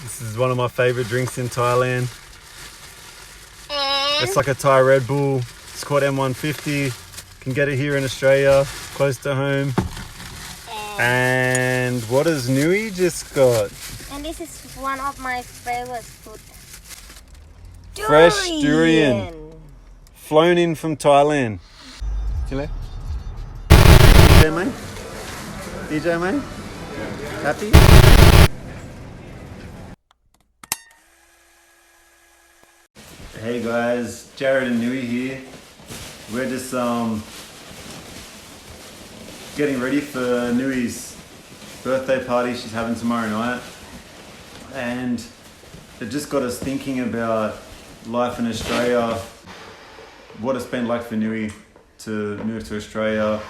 This is one of my favourite drinks in Thailand. It's like a Thai Red Bull. It's called M150. Can get it here in Australia, close to home. And what has Nui just got? And this is one of my favorite food. Fresh durian. Flown in from Thailand. Chile? DJ mate? DJ mate? Happy? Hey guys, Jarrod and Nui here. We're just getting ready for Nui's birthday party she's having tomorrow night. And it just got us thinking about life in Australia, what it's been like for Nui to move to Australia.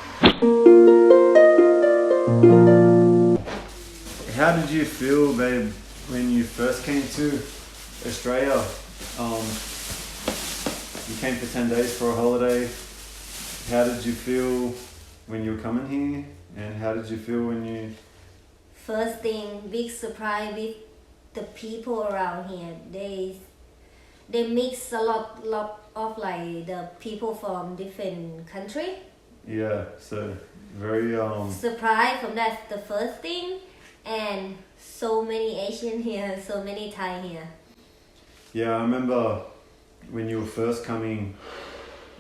How did you feel, babe, when you first came to Australia? You came for 10 days for a holiday. How did you feel when you were coming here? And how did you feel when you... First thing, big surprise with the people around here. They mix a lot of like the people from different country. Yeah, so very... Surprise from that, the first thing. And so many Asian here, so many Thai here. Yeah, I remember when you were first coming,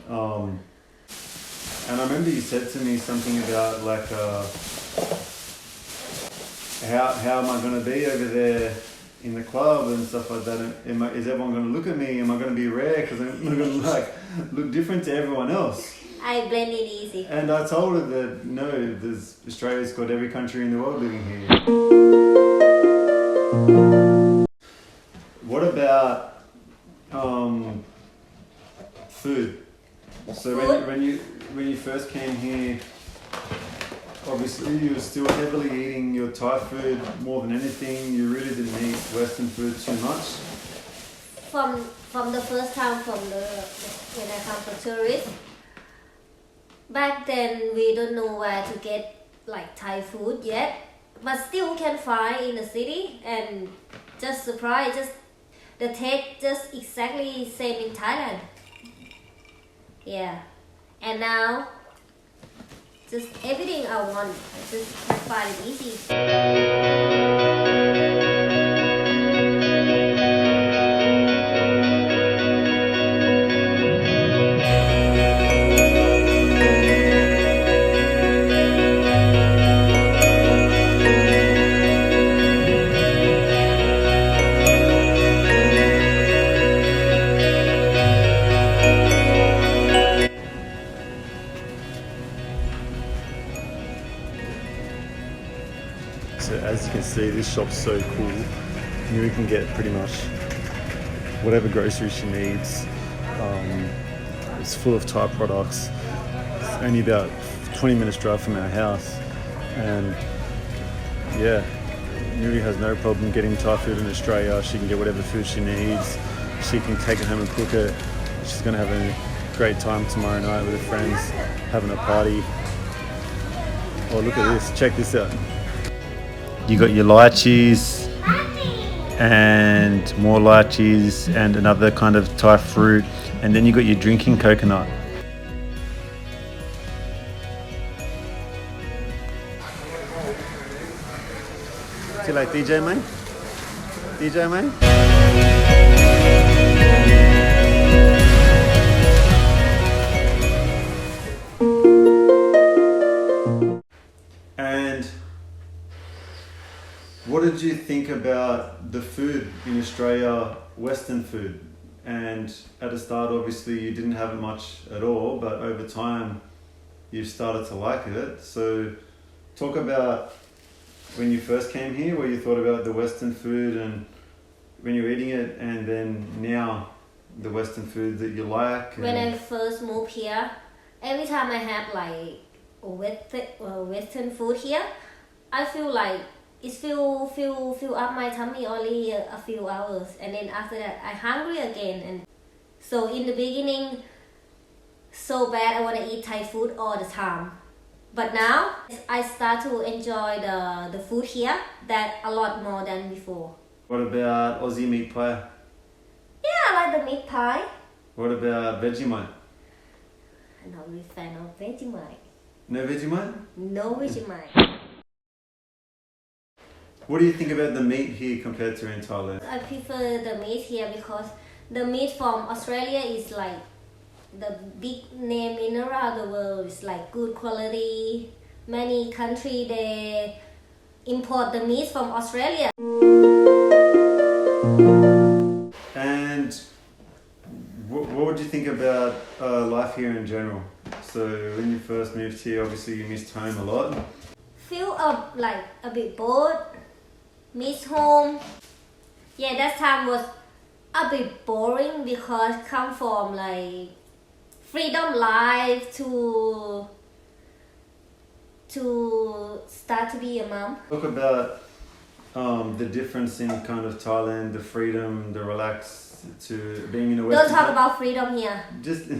and I remember you said to me something about like, how am I going to be over there in the club and stuff like that? Is everyone going to look at me? Am I going to be rare because I'm going to like look different to everyone else? I blend it easy. And I told her that no, Australia's got every country in the world living here. What about food? So when you first came here, obviously you were still heavily eating your Thai food more than anything. You really didn't eat Western food too much. From the first time when I come for tourist. Back then we don't know where to get like Thai food yet, but still can find in the city, and just surprised, just the taste just exactly same in Thailand. Yeah, and now just everything I want, I just can find it easy. So as you can see, this shop's so cool. Nui can get pretty much whatever groceries she needs. It's full of Thai products. It's only about 20 minutes drive from our house. And yeah, Nui has no problem getting Thai food in Australia. She can get whatever food she needs. She can take it home and cook it. She's gonna have a great time tomorrow night with her friends, having a party. Oh, look at this, check this out. You got your lychees and more lychees and another kind of Thai fruit, and then you got your drinking coconut. See you like DJ mate? DJ mate? And what did you think about the food in Australia, Western food? And at the start, obviously, you didn't have it much at all, but over time, you started to like it. So talk about when you first came here, what you thought about the Western food and when you were eating it, and then now the Western food that you like. When I first moved here, every time I have like Western food here, I feel like it fill up my tummy only a few hours, and then after that I hungry again. And so in the beginning, so bad I want to eat Thai food all the time. But now I start to enjoy the food here that a lot more than before. What about Aussie meat pie? Yeah, I like the meat pie. What about Vegemite? I'm not really fan of Vegemite. No Vegemite? No Vegemite. What do you think about the meat here compared to in Thailand? I prefer the meat here because the meat from Australia is like the big name in around the world. It's like good quality. Many countries they import the meat from Australia. And what would you think about life here in general? So when you first moved here, obviously you missed home a lot. Feel like a bit bored. Miss home. Yeah, that time was a bit boring because come from like freedom life to start to be a mom. Talk about the difference in kind of Thailand, the freedom, the relax to being in a Western. Don't talk about freedom here, Just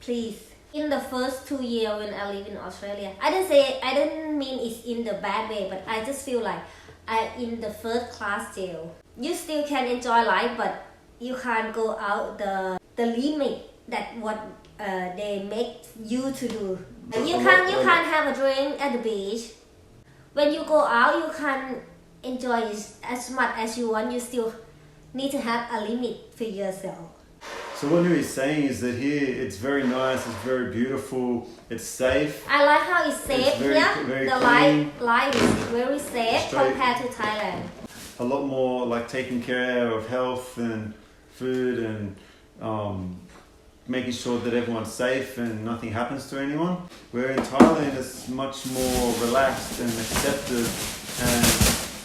please. In the first 2 years when I live in Australia, I didn't mean it's in the bad way, but I just feel like I in the first class jail. You still can enjoy life, but you can't go out the limit that what they make you to do. You can't have a drink at the beach. When you go out, you can't enjoy as much as you want. You still need to have a limit for yourself. So what Nui is saying is that here it's very nice, it's very beautiful, it's safe. I like how it's safe very, here. very The clean. life is very safe Straight. compared to Thailand. A lot more like taking care of health and food and making sure that everyone's safe and nothing happens to anyone. Where in Thailand it's much more relaxed and accepted, and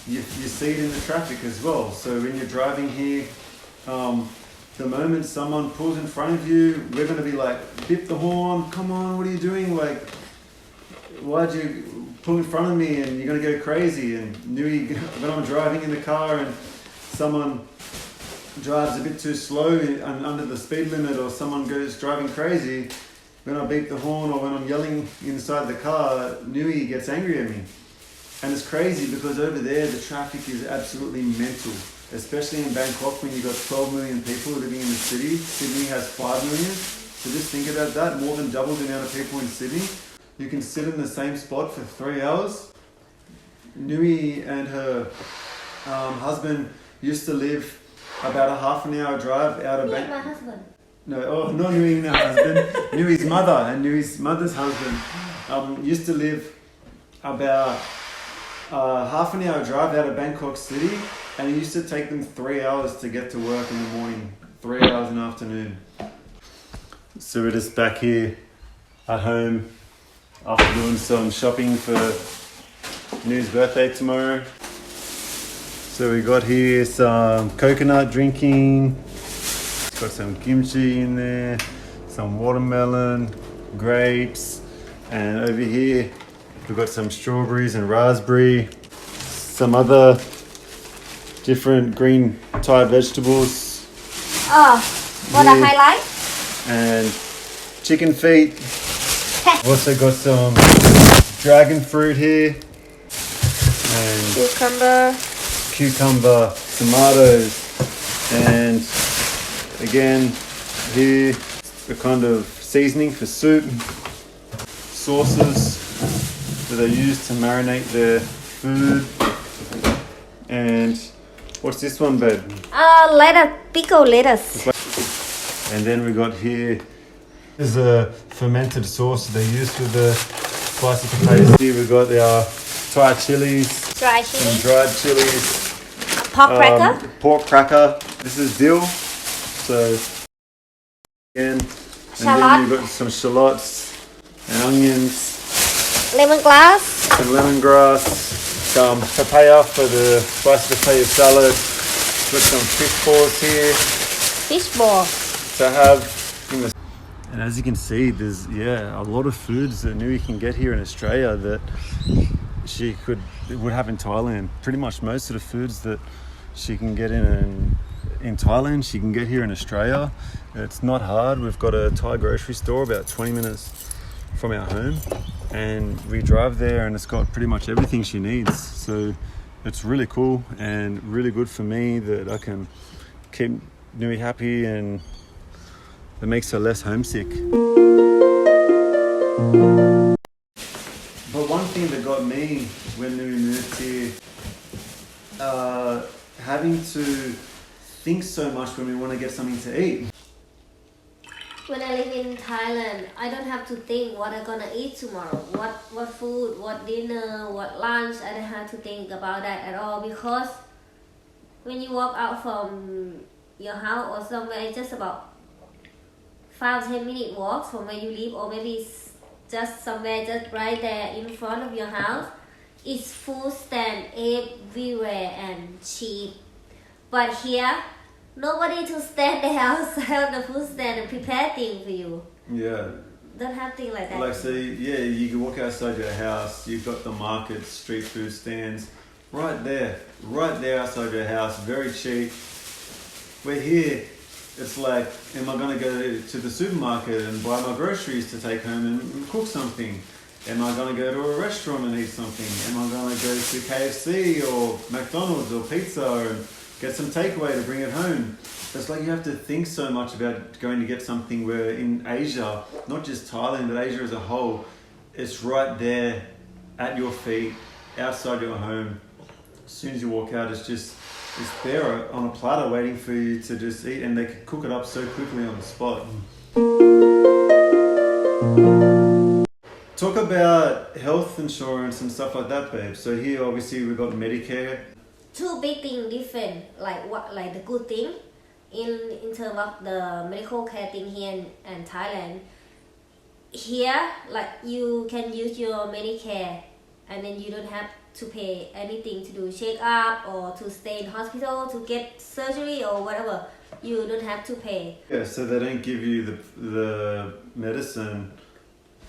you see it in the traffic as well. So when you're driving here, the moment someone pulls in front of you, we're going to be like, bip the horn, come on, what are you doing? Like, why'd you pull in front of me? And you're going to go crazy. And Nui, when I'm driving in the car and someone drives a bit too slow and under the speed limit, or someone goes driving crazy, when I beep the horn or when I'm yelling inside the car, Nui gets angry at me. And it's crazy because over there the traffic is absolutely mental. Especially in Bangkok when you've got 12 million people living in the city. Sydney has 5 million. So just think about that, more than double the amount of people in Sydney. You can sit in the same spot for 3 hours. Nui and her husband used to live about a half an hour drive out of Me and my husband. No, not Nui and her husband. Nui's mother and Nui's mother's husband used to live about half an hour drive out of Bangkok City. And it used to take them 3 hours to get to work in the morning, 3 hours in the afternoon. So we're just back here at home after doing some shopping for Nu's birthday tomorrow. So we got here some coconut drinking, got some kimchi in there, some watermelon, grapes, and over here we've got some strawberries and raspberry, some other different green Thai vegetables. Oh, what a Yeah. highlight! And chicken feet. Also got some dragon fruit here. And cucumber, tomatoes. And again, here, the kind of seasoning for soup. Sauces that they use to marinate their food. And what's this one, babe? Pickled lettuce. And then we got here is a fermented sauce they use for the spicy potatoes. Here we got our Thai chilies, Dry some chili. dried chilies, Pork cracker. pork cracker. This is dill. So again, and Shallot. then we've got some shallots and onions, Lemongrass. some lemongrass, some papaya for the spicy potato salad. Got some fish balls here Fish ball. to have in the. And as you can see, there's a lot of foods that Nui can get here in Australia that she would have in Thailand. Pretty much most of the foods that she can get in Thailand, she can get here in Australia. It's not hard. We've got a Thai grocery store about 20 minutes from our home, and we drive there and it's got pretty much everything she needs. So it's really cool and really good for me that I can keep Nui happy, and it makes her less homesick. But one thing that got me when Nui moved here, having to think so much when we want to get something to eat. When I live in Thailand, I don't have to think what I'm gonna eat tomorrow. What food, what dinner, what lunch. I don't have to think about that at all, because when you walk out from your house or somewhere, it's just about 5-10 minute walk from where you live, or maybe it's just somewhere just right there in front of your house. It's food stand everywhere and cheap. But here, nobody to stand there outside the food stand and prepare things for you. Yeah. Don't have things like that. Like, so yeah, you can walk outside your house, you've got the markets, street food stands, right there outside your house, very cheap. We're here, it's like, am I going to go to the supermarket and buy my groceries to take home and cook something? Am I going to go to a restaurant and eat something? Am I going to go to KFC or McDonald's or pizza and get some takeaway to bring it home? It's like you have to think so much about going to get something, where in Asia, not just Thailand, but Asia as a whole, it's right there at your feet, outside your home. As soon as you walk out, it's there on a platter waiting for you to just eat, and they can cook it up so quickly on the spot. Talk about health insurance and stuff like that, babe. So here, obviously, we've got Medicare. Two big things different, like the good thing in terms of the medical care thing here in Thailand. Here, like, you can use your Medicare, and then you don't have to pay anything to do check-up or to stay in hospital to get surgery or whatever. You don't have to pay. Yeah, so they don't give you the medicine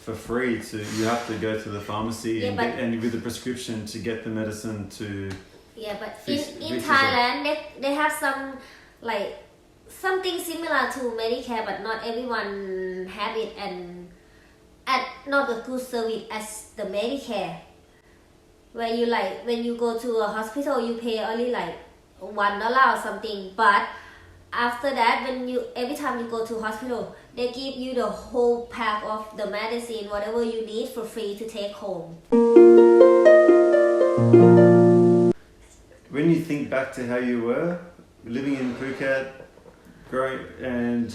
for free. You have to go to the pharmacy and with a prescription to get the medicine to. Yeah, but in Thailand, they have some, like, something similar to Medicare, but not everyone have it, and not a good service as the Medicare. Where you, like, when you go to a hospital, you pay only like $1 or something, but after that, every time you go to hospital, they give you the whole pack of the medicine, whatever you need, for free to take home. When you think back to how you were living in Phuket, growing and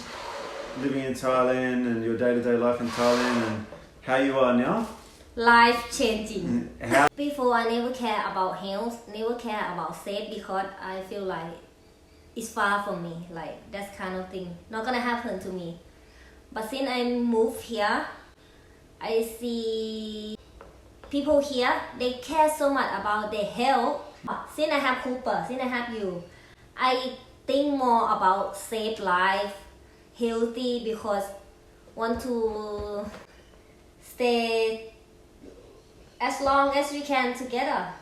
living in Thailand, and your day-to-day life in Thailand, and how you are now. Life changing. Before, I never care about health, never care about safe, because I feel like it's far from me. Like, that kind of thing not gonna happen to me. But since I moved here, I see people here, they care so much about their health. Since I have Cooper, since I have you, I think more about safe life, healthy, because want to stay as long as we can together.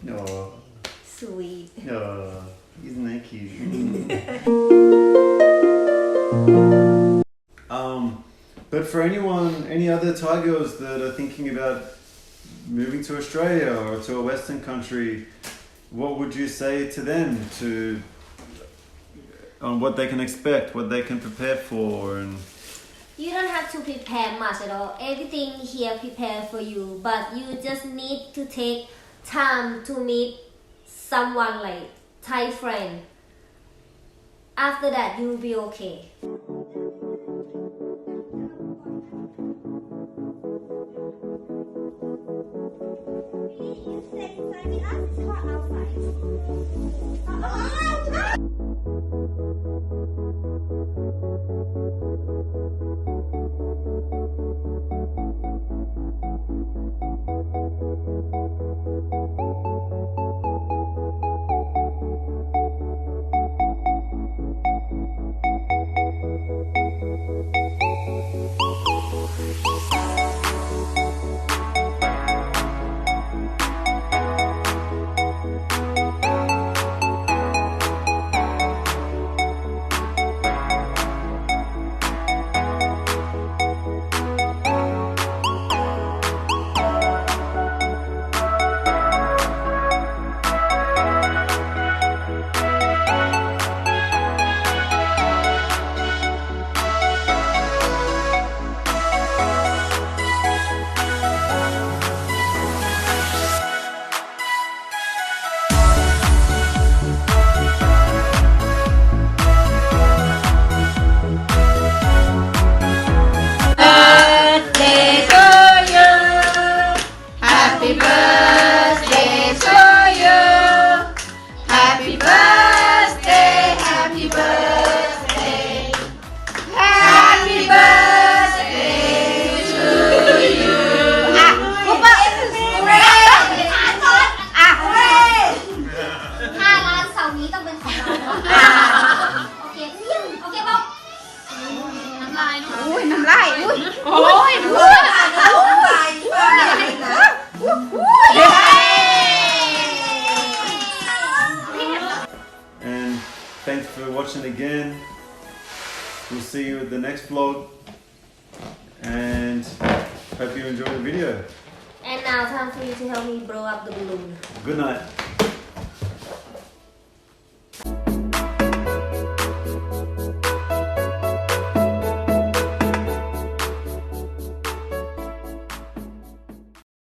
No. Sweet. No, isn't that cute? But for any other Thai girls that are thinking about moving to Australia or to a Western country, what would you say to them on what they can expect, what they can prepare for? And you don't have to prepare much at all. Everything here prepared for you, but you just need to take time to meet someone, like Thai friend. After that, you will be okay. นี้ต้องเป็นของเราโอเคโอเคบอกน้ำลายอุ้ยน้ำลายอุ้ยโอ้ยน้ำลายAnd thanks for watching again. We'll see you at the next vlog. And hope you enjoyed the video. And now time for you to help me blow up the balloon. Good night.